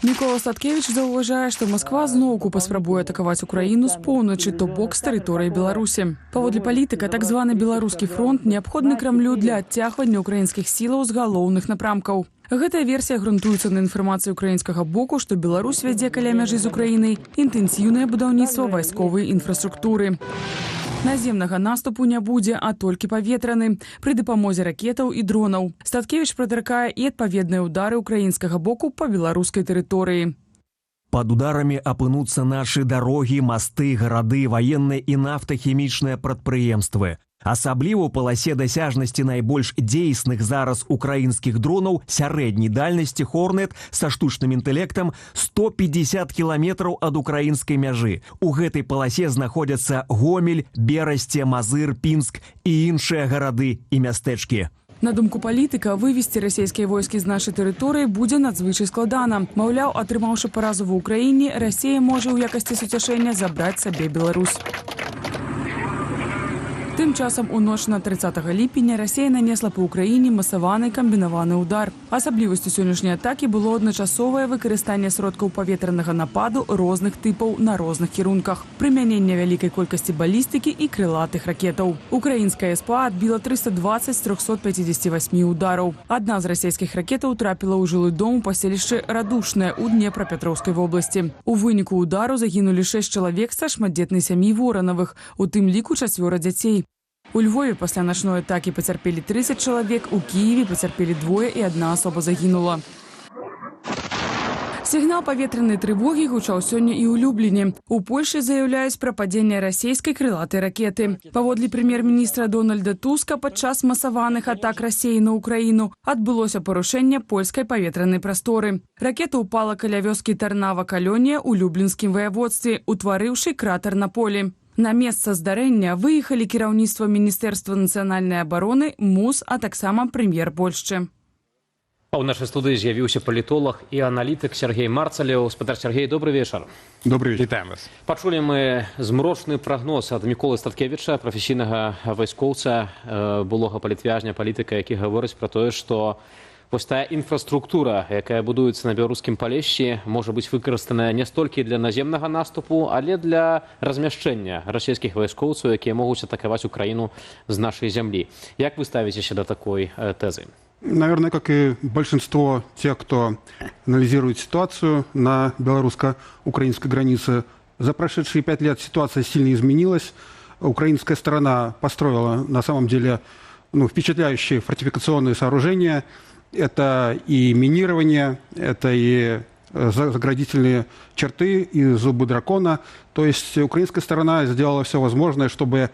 Микола Статкевич заўважае, што Масква зноўку паспрабуе атакаваць Украіну з поўначы, то бок з тэрыторыі Беларусі. Паводле палітыка, так званы беларускі фронт неабходны Крамлю для адцягвання украінскіх сілаў з галоўных напрамкаў. Гэтая версія грунтуецца на інфармацыі украінскага боку, што Беларусь вядзе каля мяжы з Украінай інтэнсіўнае будаўніцтва вайсковай інфраструктуры. Наземнага наступу не будзе, а толькі паветраны, пры дапамозе ракетаў і дронаў. Статкевич прадракае і адпаведныя ўдары украінскага боку па беларускай тэрыторыі. Под ударами апынуцца наши дороги, мосты, гарады, военные и нафтахімічныя прадпрыемствы. Асабліва ў паласе дасяжнасці найбольш дзейсных зараз украінскіх дронаў сярэдняй дальнасці Хорнет са штучным інтэлектам 150 кіламетраў ад украінскай мяжы. У гэтай паласе знаходзяцца Гомель, Берасце, Мазыр, Пінск і іншыя гарады і мястэчкі. На думку палітыка, вывесці расійскія войскі з нашай тэрыторыі будзе надзвычай складана. Маўляў, атрымаўшы паразу ва ўкраіне, Расія можа ў якасці суцяшэння забраць сабе Беларусь. Тым часам у ноч на 30 ліпеня Расія нанесла па ўкраіне масаваны камбінаваны ўдар. Асаблівасцю сённяшняй атакі было адначасовае выкарыстанне сродкаў паветранага нападу розных тыпаў на розных кірунках, прымяненне вялікай колькасці балістыкі і крылатых ракетаў. Украінская СПА адбіла 320 з 358 удараў. Адна з расійскіх ракетаў трапіла ў жылы дом у паселішчы Радушнае ў Днепрапетроўскай вобласці. У выніку удару загінулі 6 чалавек са шматдзетнай сям'і Воранавых, у тым ліку 4 дзяцей. У Львове пасля начной атакі пацярпелі 30 чалавек, у Киеве пацярпелі 2 і 1 асоба загінула. Сігнал паветранай трывогі гучаў сёння і ў Любліне. У Польшы заяўляюць пра падзенне расійскай крылатай ракеты. Паводле прэм'ер-міністра Дональда Туска, падчас масаваных атак Расіі на Украіну адбылося парушэнне польскай паветранай прасторы. Ракета ўпала каля вёскі Тарнава-Калёнія ў Люблінскім ваяводстве, утварыўшы кратар на полі. На месца здарэння выехалі кіраўніцтва Міністэрства нацыянальнай абароны, МУС, а таксама прэм'ер Польшчы. А ў нашай студыі з'явіўся палітолог і аналітык Сергей Марцалеў. Спадар Сергей, добрый вечар. Добрый вечер. Вітаем вас. Пачулі мы змрочны прагноз ад Міколы Статкевіча, прафесійнага вайскоўца, былога палітвязня, палітыка, які гаворыць пра тое, што вось тая інфраструктура, якая будуецца на беларускім палешчы, можа быць выкарыстаная не столькі для наземнага наступу, але для размяшчэння расійскіх вайскоўцаў, якія могуць атакаваць Украіну з нашай зямлі. Як вы ставіцеся да такой тэзы? Наверное, как и большинство тех, кто анализирует ситуацию на белорусско-украинской границе, за прошедшие 5 лет ситуация сильно изменилась. Украинская сторона построила на самом деле впечатляющие фортификационные сооружения. Это и минирование, это и заградительные черты, и зубы дракона. То есть украинская сторона сделала все возможное, чтобы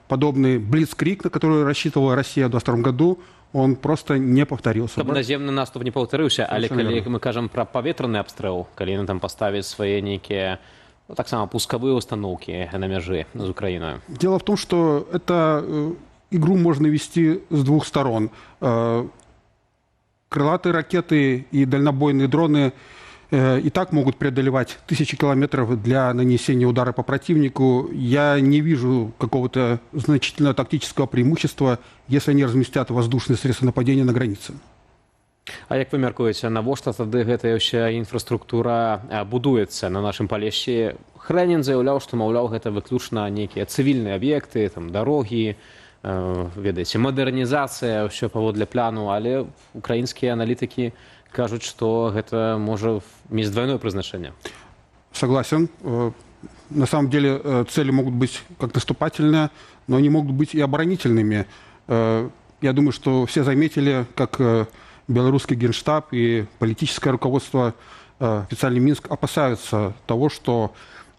подобный блицкриг, на который рассчитывала Россия в 2022 году, он просто не повторился. Чтобы наземный наступ не повторился, але коли мы кажем про паветраны обстрел, коли они там поставят свои некие, так само пусковые установки на мяжи с Украиной. Дело в том, что эту игру можно вести с двух сторон. Крылатые ракеты и дальнобойные дроны и так могут преодолевать тысячи километров для нанесения удара по противнику. Я не вижу какого-то значительного тактического преимущества, если они разместят воздушные средства нападения на границе. А як вы мяркуеце, навошта тады гэтая ўся інфраструктура будуецца на нашым палешчы? Хрэнін заяўляў, што, маўляў, гэта выключна нейкія цывільныя аб'екты, там дарогі, ведаеце, мадэрнізацыя, ўсё паводле пляну, але украінскія аналітыкі кажут, что это может иметь двойное призначение. Согласен. На самом деле цели могут быть как наступательные, но они могут быть и оборонительными. Я думаю, что все заметили, как белорусский генштаб и политическое руководство официальный Минск опасаются того, что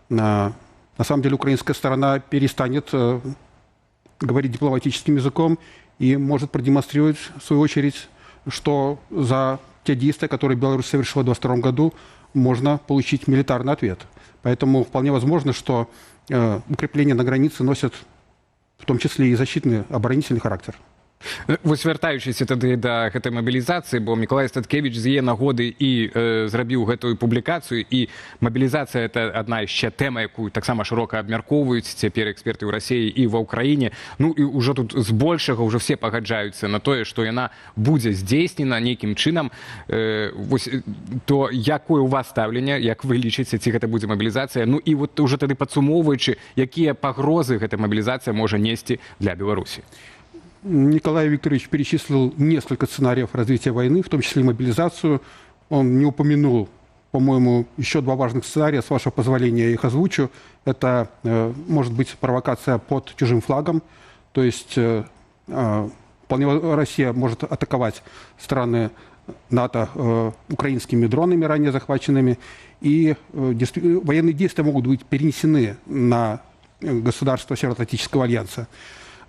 на самом деле украинская сторона перестанет говорить дипломатическим языком и может продемонстрировать, в свою очередь, что за те действия, которые Беларусь совершила в 2022 году, можно получить милитарный ответ. Поэтому вполне возможно, что укрепления на границе носят в том числе и защитный, оборонительный характер. Вось вяртаючыся тады да гэтай мабілізацыі, бо Мікалай Статкевіч з яе нагоды і зрабіў гэтую публікацыю, і мабілізацыя — это адна яшчэ тэма, якую таксама шырока абмяркоўваюць цяпер эксперты ў Расіі і ва ўкраіне. Ну і ўжо тут збольшага ўжо все пагаджаюцца на тое, што яна будзе здзейснена нейкім чынам. Вось то якое у вас стаўленне, як вы лічыце, ці гэта будзе мабілізацыя? Ну і вот уже тады падсумоўваючы, якія пагрозы гэта мабілізацыя можа несці для Беларусі? Николай Викторович перечислил несколько сценариев развития войны, в том числе и мобилизацию. Он не упомянул, по-моему, еще два важных сценария. С вашего позволения я их озвучу. Это может быть провокация под чужим флагом. То есть вполне Россия может атаковать страны НАТО украинскими дронами, ранее захваченными. И военные действия могут быть перенесены на государства Североатлантического альянса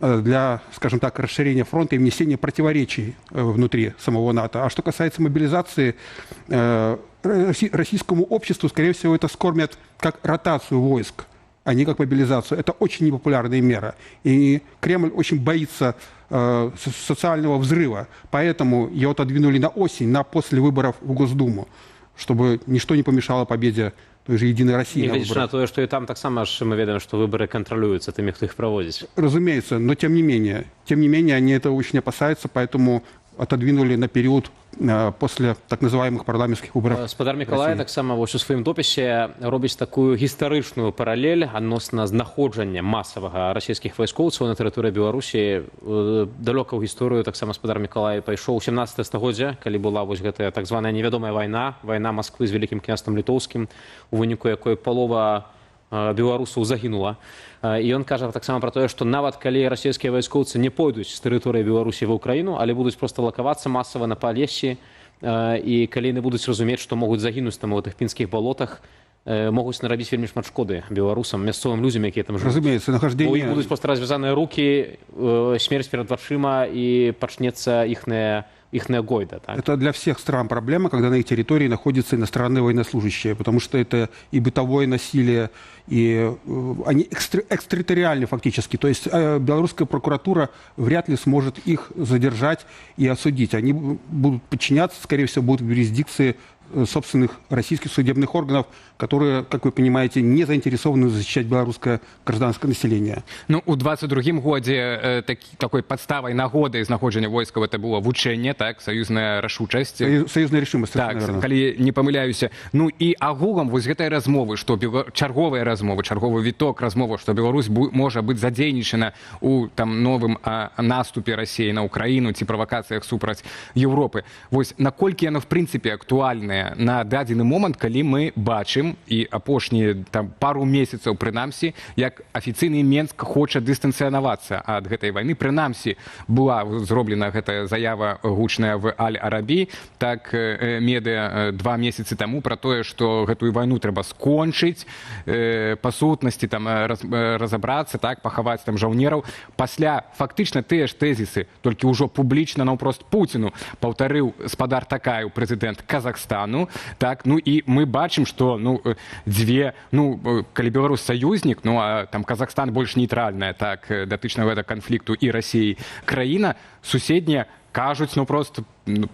для, скажем так, расширения фронта и внесения противоречий внутри самого НАТО. А что касается мобилизации, российскому обществу, скорее всего, это скормят как ротацию войск, а не как мобилизацию. Это очень непопулярная мера. И Кремль очень боится социального взрыва. Поэтому ее отодвинули на осень, на после выборов в Госдуму, чтобы ничто не помешало победе той же «Единой России». Негледзячы на тое, што і там таксама ж мы ведаем, што выборы кантралююцца тымі, хто іх праводзіць. Разумеется, но тем не менее они этого очень опасаются, поэтому отодвинули на период после так называемых парламентских выборов. Спадар Мікалай таксама вось у сваім допісе робіць такую гістарычную паралель адносна знаходжання масавага расійскіх вайскоўцаў на тэрыторыі Беларусі. Далёка ў гісторыю таксама спадар Мікалай пайшоў у 17 стагоддзе, калі была вось гэтая так званая невядомая вайна Масквы з Вялікім княствам літоўскім, у выніку якой палова беларусаў загінула. І ён кажа таксама пра тое, што нават калі расійскія вайскоўцы не пойдуць з тэрыторыі Беларусі ва ўкраіну, але будуць проста лакавацца масава на Палешчы, і калі яны будуць разумець, што могуць загінуць там у гэтых пінскіх балотах, могуць нарабіць вельмі шмат шкоды беларусам, мясцовым людзям, якія там жывуць. Разумеется, нахождение... У іх будуць проста развязаныя рукі, смерць перад вачыма, і пачнецца іхная гойда. Так? Это для всех стран проблема, когда на их территории находятся иностранные военнослужащие, потому что это и бытовое насилие, и они экстерриториальны фактически. То есть белорусская прокуратура вряд ли сможет их задержать и осудить. Они будут подчиняться, скорее всего, будут в юрисдикции собственных российских судебных органов, которые, как вы понимаете, не заинтересованы защищать белорусское гражданское население. Ну, у 22-м годзе такой подставой нагоды знаходжання войскаў это было вучэнне, так, саюзная рашучасць. Саюзная решимость, так, наверное. Калі не памыляюся. Ну і агулам вось гэтай размовы, што чарговыя размовы, чарговы віток размовы, што Беларусь можа быць задзейнічана у там новым наступе Расіі на Украіну ці правакацыях супраць Еўропы. Вось наколькі яно в прынцыпе актуальнае на дадзены момант, калі мы бачым і апошнія там пару месяцаў прынамсі, як афіцыйны Менск хоча дыстанцыянавацца ад гэтай вайны. Прынамсі была зроблена гэтая заява гучная в Аль-Арабі, так медыа 2 месяцы таму пра тое, што гэтую вайну трэба скончыць, па сутнасці там разабрацца, так, пахаваць там жаўнераў. Пасля фактычна тыя ж тэзісы, толькі ўжо публічна наўпрост Пуціну паўтарыў спадар Такаеў, прэзідэнт Казахстану, так, ну і мы бачым, што калі Беларусь саюзнік, ну а там Казахстан больш нейтральная, так, датычна гэта канфлікту і Расіі краіна, суседняя кажуць, ну просто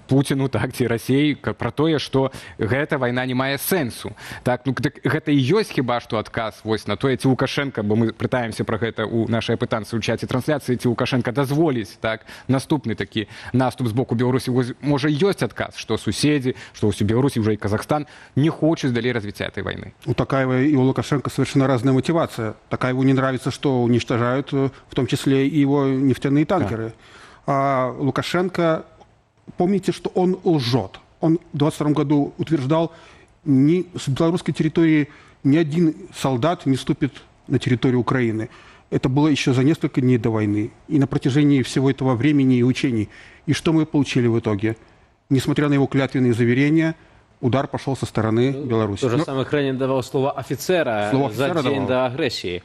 Пуціну, так, ці Расіі пра тое, што гэта вайна не мае сэнсу. Так, ну гэта і ёсць хіба што адказ вось на тое, ці Лукашенка, бо мы пытаемся пра гэта ў нашай апытанцы ў чаце трансляцыі, ці Лукашенка дазволіць, так, наступны такі наступ з боку Беларусі. Можа, ёсць адказ, што суседзі, што ўсю Беларусі, уже і Казахстан не хочуць далей развіцця этой вайны. У Такаева и у Лукашенко совершенно разная мотивация. Такаеву не нравится, что уничтожают в том числе и его нефтяные танкеры. А Лукашенко, помните, что он лжет. Он в 22 году утверждал, с белорусской территории ни один солдат не ступит на территорию Украины. Это было еще за несколько дней до войны. И на протяжении всего этого времени и учений. И что мы получили в итоге? Несмотря на его клятвенные заверения, удар пошел со стороны Беларуси. То же самое Хренин давал слово офицера за день до агрессии.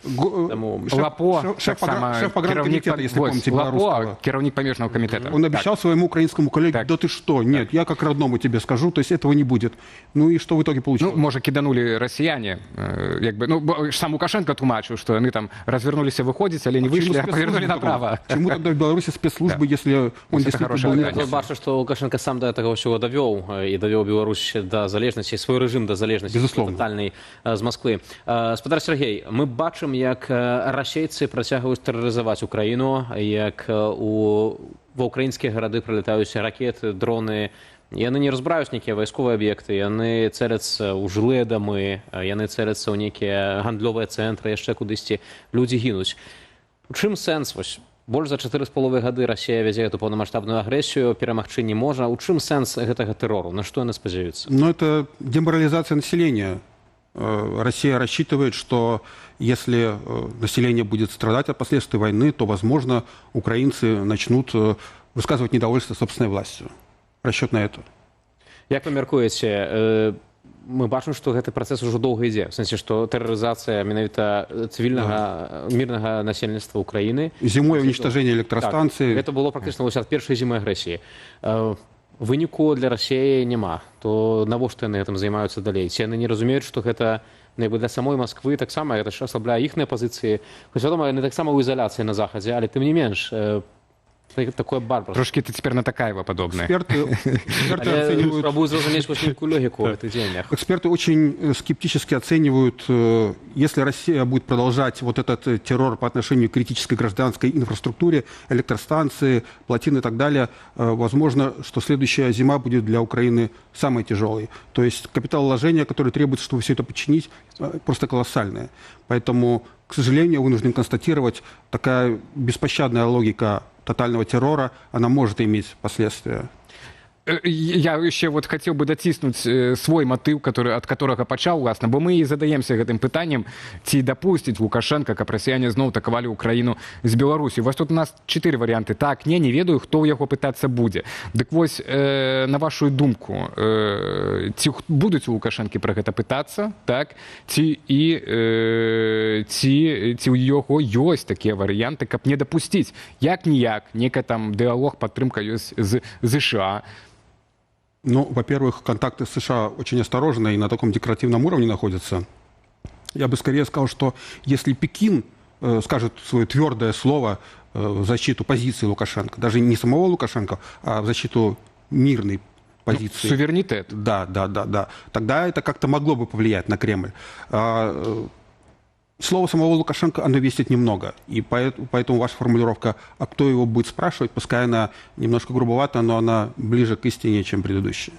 Лапо, шеф так само погранкомитета, если помните, Лапо, белорусского. керівник помежного комитета. Он обещал своему украинскому коллеге, Так. да ты что, нет, я как родному тебе скажу, то есть этого не будет. Ну и что в итоге получилось? Ну, може, киданули росіяни, якби, ну, бо ж сам Лукашенко тлумачив, що вони там розвернулися виходити, але не вийшли, а повернули направо. Чему тогда в Беларуси спецслужбы, если он Это действительно хорошая был... версия. Я бачу, что Лукашенко сам до этого всего довел, и довел Беларусь до залежности, свой режим до залежности Безусловно. тотальной з Москвы. Спадар Сергей, мы бачим, як расейцы працягваюць тэрарызаваць Украіну, як ва ўкраінскія гарады прылятаюць ракеты, дроны. Яны не разбіраюць нейкія вайсковыя аб'екты, яны цэляцца ў жылыя дамы, яны цэляцца ў нейкія гандлёвыя цэнтры, яшчэ кудысьці. Людзі гінуць. У чым сэнс? Вось, больш за 4,5 гады Расія вядзе эту паўнамасштабную агрэсію, перамагчы не можа. У чым сэнс гэтага тэрору? На што яны спадзяюцца? Но это деморализация населения. Россия рассчитывает, что если население будет страдать от последствий войны, то, возможно, украинцы начнут высказывать недовольство собственной властью. Расчет на это. Як вы мяркуеце, мы бачым, што гэты працэс ужо доўга ідзе. В сэнсе, што тэрарызацыя менавіта цывільнага мірнага насельніцтва Украіны. Зимой уничтожение электростанций. Так, гэта было практычна ад першай зімы агрэсіі. Выніку для Расіі няма. То навошта яны гэтым займаюцца далей? Ці яны не разумеюць, што гэта для самой Москвы таксама гэта ж аслабляе іхныя пазіцыі. Хоць, вядома, яны таксама ў ізаляцыі на захадзе, але тым не менш, такое барбарство. Трошки ты теперь на Такаева подобное. Эксперты оценивают... Пробую зразумець нейкую логіку в гэтых дзеяннях. Эксперты очень скептически оценивают, если Россия будет продолжать вот этот террор по отношению к критической гражданской инфраструктуре, электростанции, плотины и так далее, возможно, что следующая зима будет для Украины самой тяжелой. То есть капиталовложения, которые требуются, чтобы все это починить, просто колоссальные. Поэтому, к сожалению, вынужден констатировать, такая беспощадная логика тотального террора, она может иметь последствия. Я еще вот хотел бы доціснуць свой матыў, ад которого пачаў, уласна, бо мы і задаемся гэтым пытаннем, ці дапусціць Лукашенко, каб расіяне зноў атакавалі Украіну з Беларусі. У вас тут у нас 4 варианты. Так, не ведаю, хто ў яго пытацца будзе. Дык вось, на вашу думку, ці будуць у Лукашэнкі пра гэта пытацца, так? Ці ў яго ёсць такія варыянты, каб не дапусціць? Як-ніяк, некая там дыалог, падтрымка ёсць з США. Ну, во-первых, контакты с США очень осторожно и на таком декоративном уровне находятся. Я бы скорее сказал, что если Пекин скажет свое твердое слово в защиту позиции Лукашенко, даже не самого Лукашенко, а в защиту мирной позиции. Суверенитет. Да. Тогда это как-то могло бы повлиять на Кремль. Слово самого Лукашенко, оно весит немного. И поэтому ваша формулировка, а кто его будет спрашивать, пускай она немножко грубовата, но она ближе к истине, чем предыдущая.